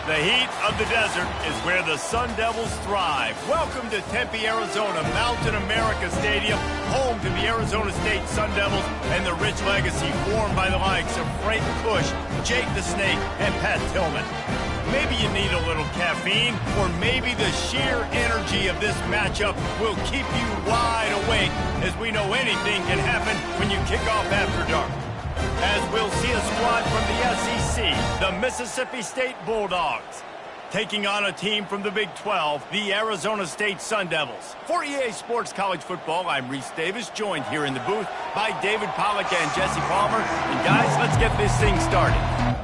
The heat of the desert is where the Sun Devils thrive. Welcome to Tempe, Arizona, Mountain America Stadium, home to the Arizona State Sun Devils and the rich legacy formed by the likes of Frank Kush, Jake the Snake, and Pat Tillman. Maybe you need a little caffeine, or maybe the sheer energy of this matchup will keep you wide awake, as we know anything can happen when you kick off after dark. As we'll see a squad from the SEC, the Mississippi State Bulldogs, taking on a team from the Big 12, the Arizona State Sun Devils. For EA Sports College Football, I'm Reese Davis, joined here in the booth by David Pollack and Jesse Palmer. And guys, let's get this thing started.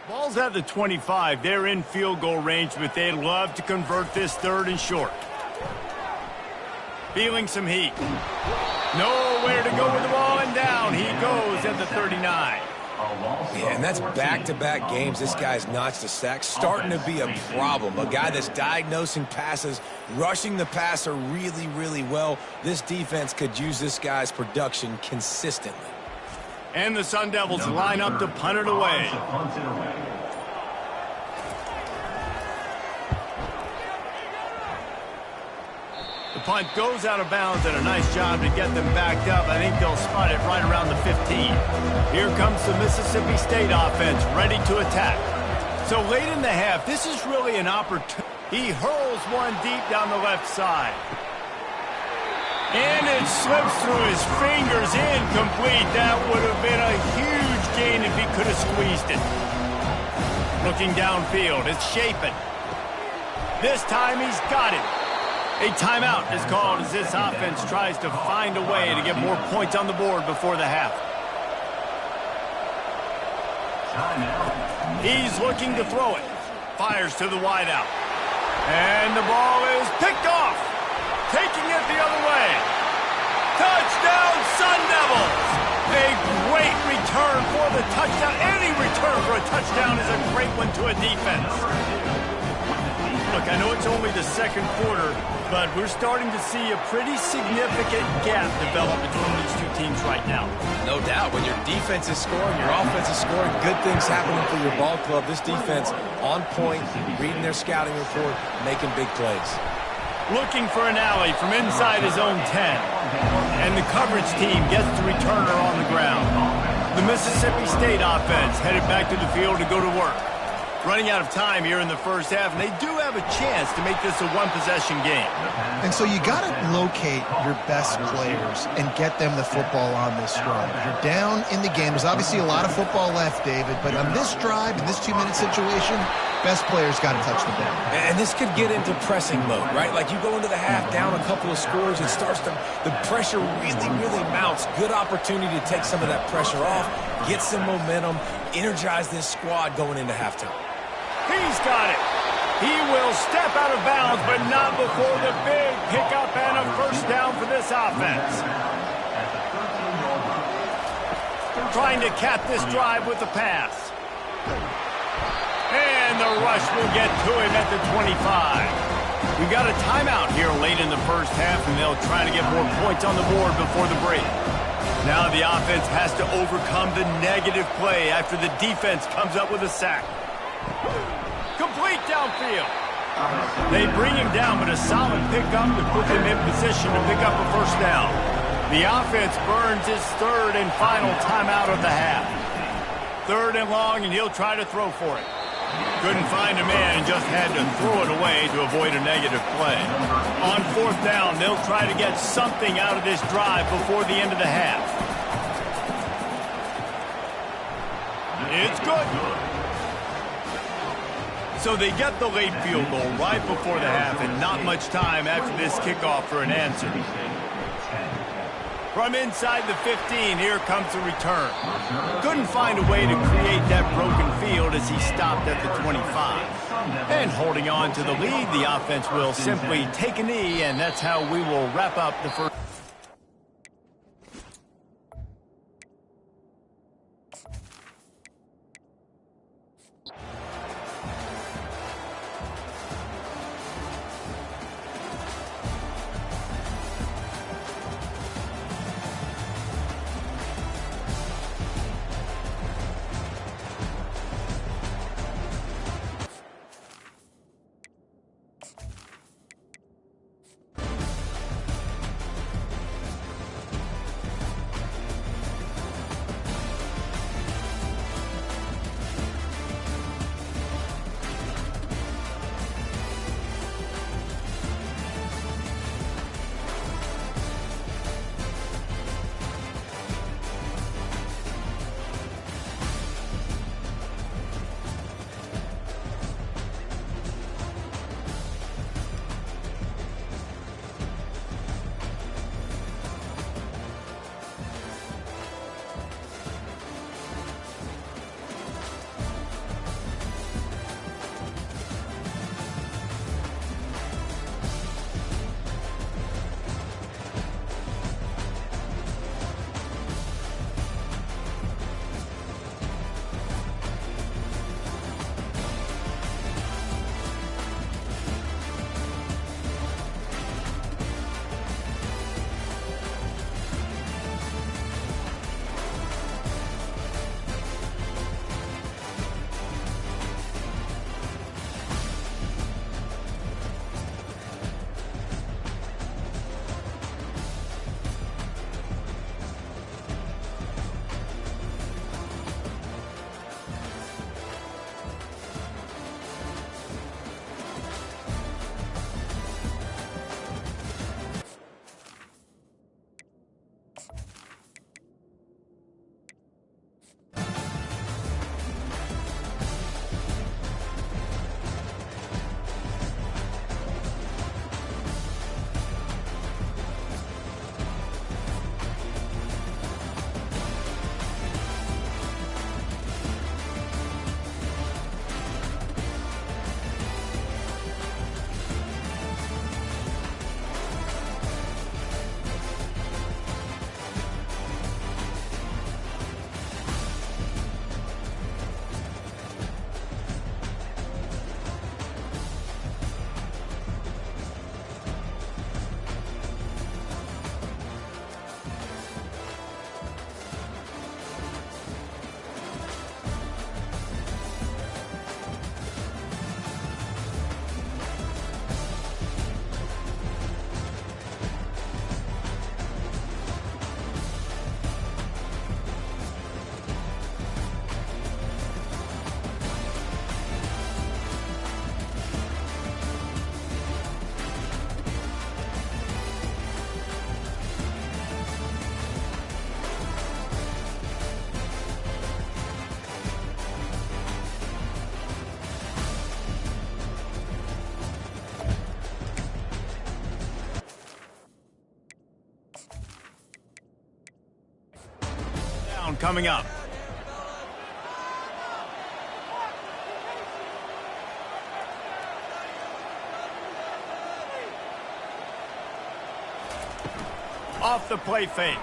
Ball's at the 25. They're in field goal range, but they'd love to convert this third and short. Feeling some heat. Nowhere to go with the ball, and down he goes at the 39. Yeah, and that's back-to-back games. This guy's notched a sack, starting to be a problem. A guy that's diagnosing passes, rushing the passer really, really well. This defense could use this guy's production consistently. And the Sun Devils line up to punt it away. The punt goes out of bounds, and a nice job to get them backed up. I think they'll spot it right around the 15. Here comes the Mississippi State offense, ready to attack. So late in the half, this is really an opportunity. He hurls one deep down the left side. And it slips through his fingers, incomplete. That would have been a huge gain if he could have squeezed it. Looking downfield, it's Chapin. This time he's got it. A timeout is called as this offense tries to find a way to get more points on the board before the half. He's looking to throw it. Fires to the wideout. And the ball is picked off. Taking it the other way. Touchdown, Sun Devils! A great return for the touchdown. Any return for a touchdown is a great one to a defense. Look, I know it's only the second quarter, but we're starting to see a pretty significant gap develop between these two teams right now. No doubt. When your defense is scoring, your offense is scoring, good things happening for your ball club. This defense on point, reading their scouting report, making big plays. Looking for an alley from inside his own 10. And the coverage team gets the returner on the ground. The Mississippi State offense headed back to the field to go to work. Running out of time here in the first half, and they do have a chance to make this a one-possession game. And so you got to locate your best players and get them the football on this drive. You're down in the game. There's obviously a lot of football left, David, but on this drive, in this 2-minute situation, best players got to touch the ball. And this could get into pressing mode, right? Like you go into the half down a couple of scores, it starts to, the pressure really mounts. Good opportunity to take some of that pressure off, get some momentum, energize this squad going into halftime. He's got it. He will step out of bounds, but not before the big pickup and a first down for this offense. Trying to cap this drive with the pass. And the rush will get to him at the 25. We got a timeout here late in the first half, and they'll try to get more points on the board before the break. Now the offense has to overcome the negative play after the defense comes up with a sack. Complete downfield. They bring him down, but a solid pickup to put them in position to pick up a first down. The offense burns his third and final timeout of the half. 3rd and long, and he'll try to throw for it. Couldn't find a man and just had to throw it away to avoid a negative play. On 4th down, they'll try to get something out of this drive before the end of the half. It's good. So they get the late field goal right before the half, and not much time after this kickoff for an answer. From inside the 15, here comes the return. Couldn't find a way to create that broken field as he stopped at the 25. And holding on to the lead, the offense will simply take a knee, and that's how we will wrap up the first. coming up. Off the play fake.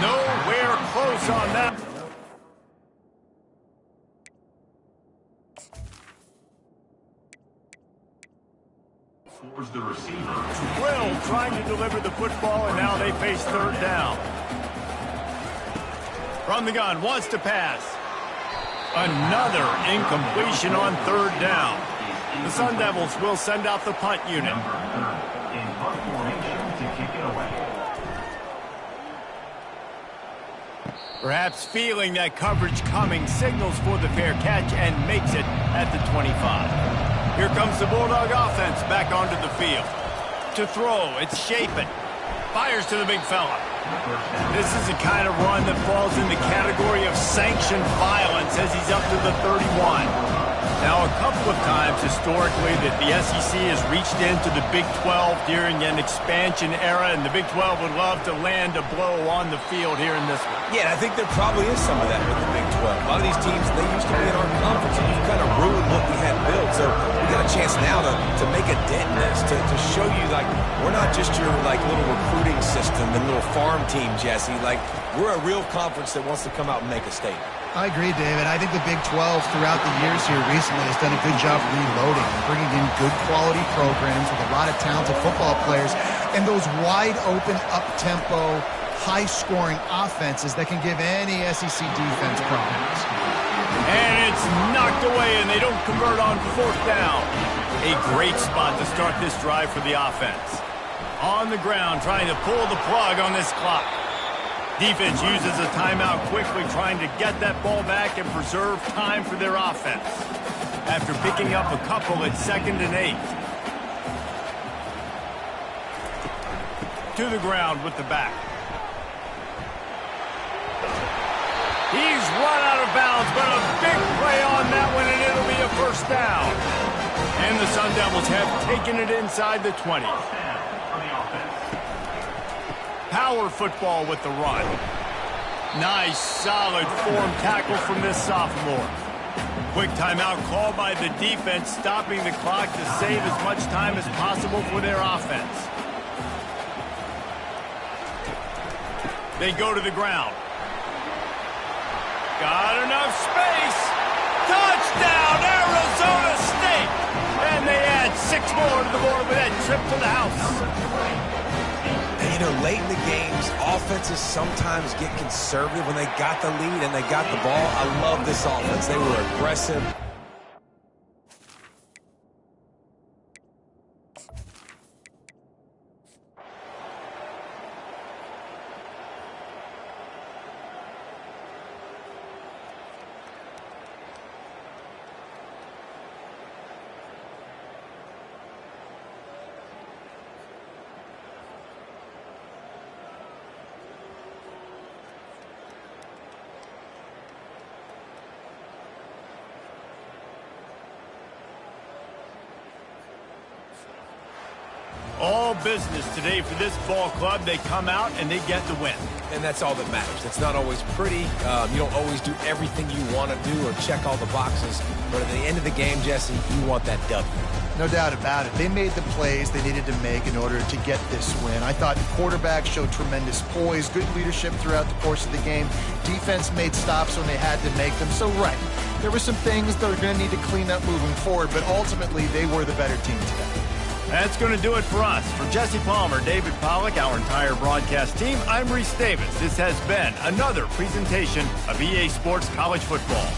Nowhere close on that. The receiver. Will trying to deliver the football, and now they face third down. From the gun, wants to pass. Another incompletion on third down. The Sun Devils will send out the punt unit. In punt formation to kick it away. Perhaps feeling that coverage coming, signals for the fair catch and makes it at the 25. Here comes the Bulldog offense back onto the field. To throw, it's Chapin. Fires to the big fella. This is a kind of run that falls in the category of sanctioned violence as he's up to the 31. Now, a couple of times historically that the SEC has reached into the Big 12 during an expansion era, and the Big 12 would love to land a blow on the field here in this one. Yeah, I think there probably is some of that with the Big 12. A lot of these teams, they used to be in our conference, and we've kind of ruined what we had built. So we got a chance now to make a dent in this, to show you, like, we're not just your, like, little recruiting system and little farm team, Jesse. Like, we're a real conference that wants to come out and make a statement. I agree, David. I think the Big 12 throughout the years here recently has done a good job reloading and bringing in good quality programs with a lot of talented football players and those wide open, up-tempo, high-scoring offenses that can give any SEC defense problems. And it's knocked away, and they don't convert on fourth down. A great spot to start this drive for the offense. On the ground, trying to pull the plug on this clock. Defense uses a timeout quickly, trying to get that ball back and preserve time for their offense. After picking up a couple at 2nd and 8. To the ground with the back. He's run out of bounds, but a big play on that one, and it'll be a first down. And the Sun Devils have taken it inside the 20. Power football with the run. Nice, solid form tackle from this sophomore. Quick timeout called by the defense, stopping the clock to save as much time as possible for their offense. They go to the ground. Got enough space. Touchdown, Arizona State! And they add 6 more to the board with that trip to the house. You know, late in the games, offenses sometimes get conservative when they got the lead and they got the ball. I love this offense. They were aggressive. All business today for this ball club. They come out and they get the win. And that's all that matters. It's not always pretty. You don't always do everything you want to do or check all the boxes. But at the end of the game, Jesse, you want that W. No doubt about it. They made the plays they needed to make in order to get this win. I thought the quarterback showed tremendous poise, good leadership throughout the course of the game. Defense made stops when they had to make them. So, right, there were some things that are going to need to clean up moving forward, but ultimately they were the better team today. That's going to do it for us. For Jesse Palmer, David Pollack, our entire broadcast team, I'm Reese Davis. This has been another presentation of EA Sports College Football.